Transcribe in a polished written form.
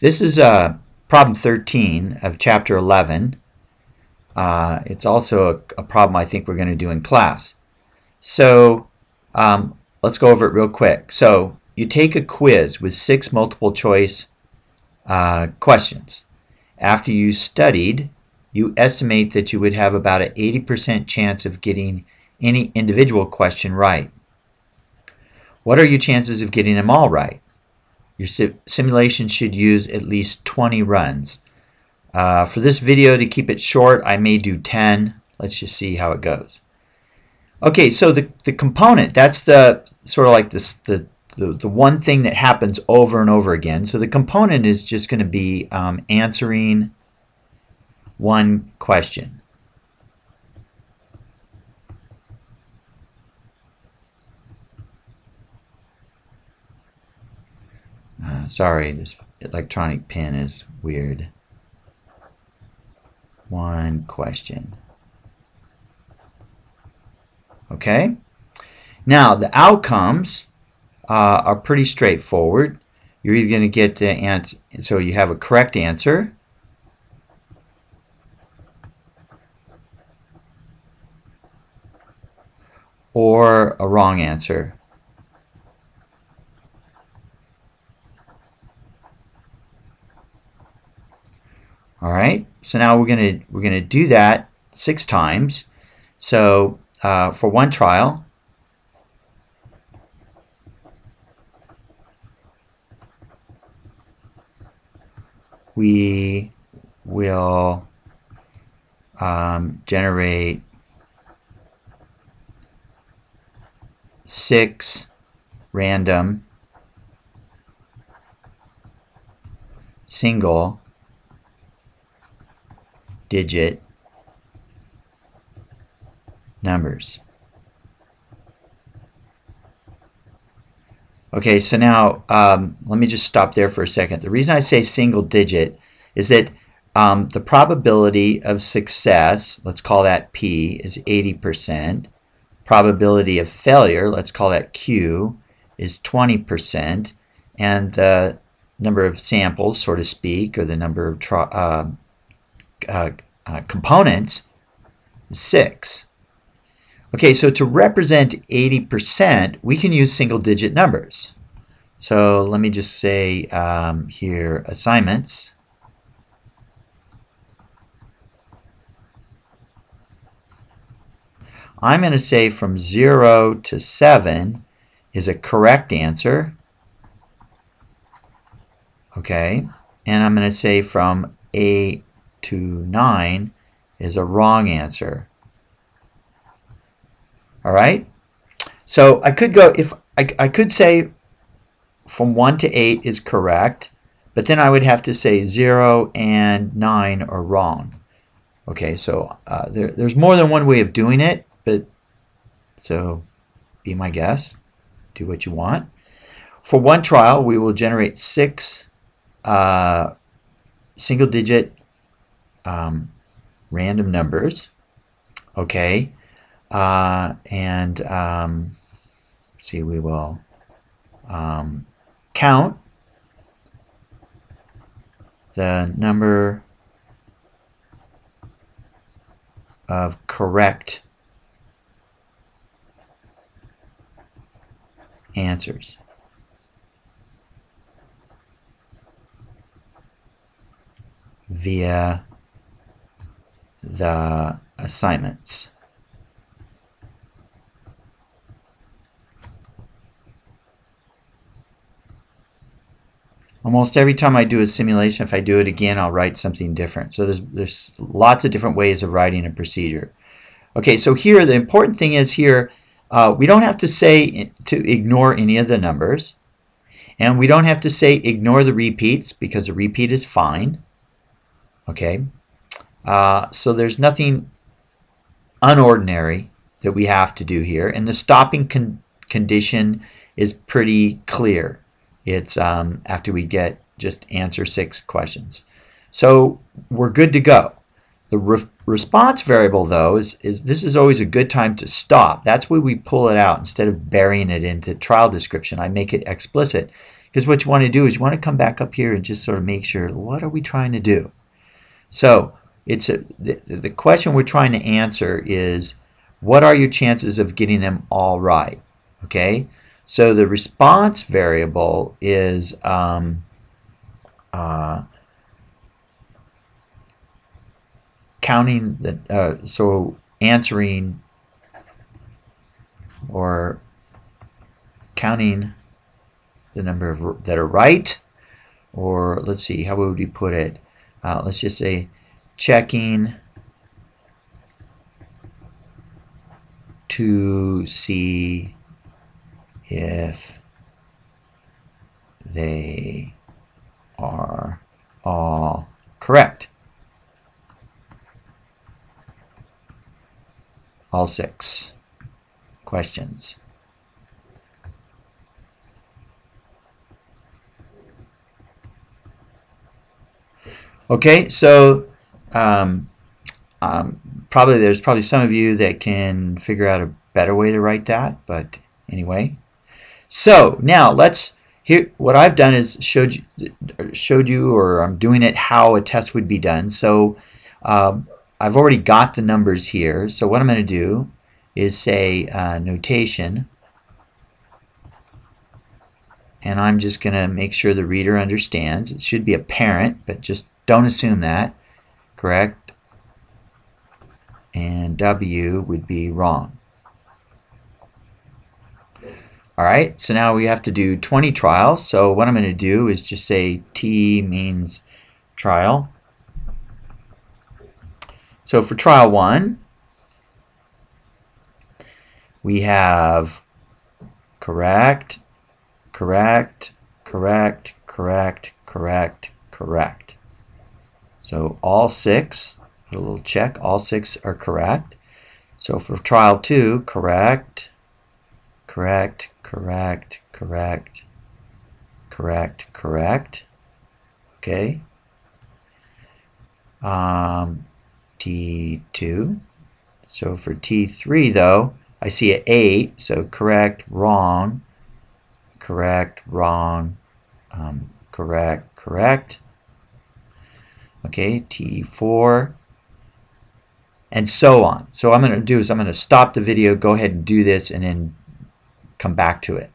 This is problem 13 of chapter 11. It's also a problem I think we're going to do in class. So let's go over it real quick. So you take a quiz with 6 multiple choice questions. After you studied, you estimate that you would have about an 80% chance of getting any individual question right. What are your chances of getting them all right? Your simulation should use at least 20 runs. For this video, to keep it short, I may do 10. Let's just see how it goes. Okay, so the component, that's the sort of like this, the one thing that happens over and over again. So the component is just going to be answering one question. Sorry, this electronic pen is weird. One question. Okay? Now, the outcomes are pretty straightforward. You're either going to get the answer, so you have a correct answer, or a wrong answer. All right, so now we're gonna do that 6 times. So for one trial, we will generate 6 random single digit numbers. Okay, so now let me just stop there for a second. The reason I say single digit is that the probability of success, let's call that P, is 80%. Probability of failure, let's call that Q, is 20%. And the number of samples, so to speak, or the number of components is 6. Okay, so to represent 80%, we can use single-digit numbers. So let me just say here, assignments. I'm going to say from 0 to 7 is a correct answer. Okay, and I'm going to say from 8 to 9 is a wrong answer. All right, so I could go, if I could say from 1 to 8 is correct, but then I would have to say 0 and 9 are wrong. Okay, so there's more than one way of doing it, but so be my guest, do what you want. For one trial, we will generate 6 single-digit random numbers. Okay. See, we will count the number of correct answers. Via the assignments. Almost every time I do a simulation, if I do it again, I'll write something different. So there's lots of different ways of writing a procedure. Okay, so here the important thing is here, we don't have to say to ignore any of the numbers, and we don't have to say ignore the repeats because a repeat is fine. Okay, so there's nothing unordinary that we have to do here, and the stopping condition is pretty clear. It's after we get just answer 6 questions. So we're good to go. The response variable, though, is this is always a good time to stop. That's where we pull it out instead of burying it into trial description. I make it explicit. Because what you want to do is you want to come back up here and just sort of make sure, what are we trying to do? So the question we're trying to answer is, what are your chances of getting them all right? Okay, so the response variable is counting the so answering or counting the number of that are right, or let's see, how would we put it? Let's just say checking to see if they are all correct. All 6 questions. Okay, so there's probably some of you that can figure out a better way to write that, but anyway. So now let's here. What I've done is showed you, or I'm doing it how a test would be done. So I've already got the numbers here. So what I'm going to do is say notation, and I'm just going to make sure the reader understands. It should be apparent, but just don't assume that. Correct? And W would be wrong. Alright, so now we have to do 20 trials. So what I'm going to do is just say T means trial. So for trial 1, we have correct, correct, correct, correct, correct, correct. So all 6, put a little check, all 6 are correct. So for trial 2, correct, correct, correct, correct, correct, correct. Okay. T2. So for T3 though, I see an 8, so correct, wrong, correct, wrong, correct, correct. Okay, T4, and so on. So what I'm going to do is I'm going to stop the video, go ahead and do this, and then come back to it.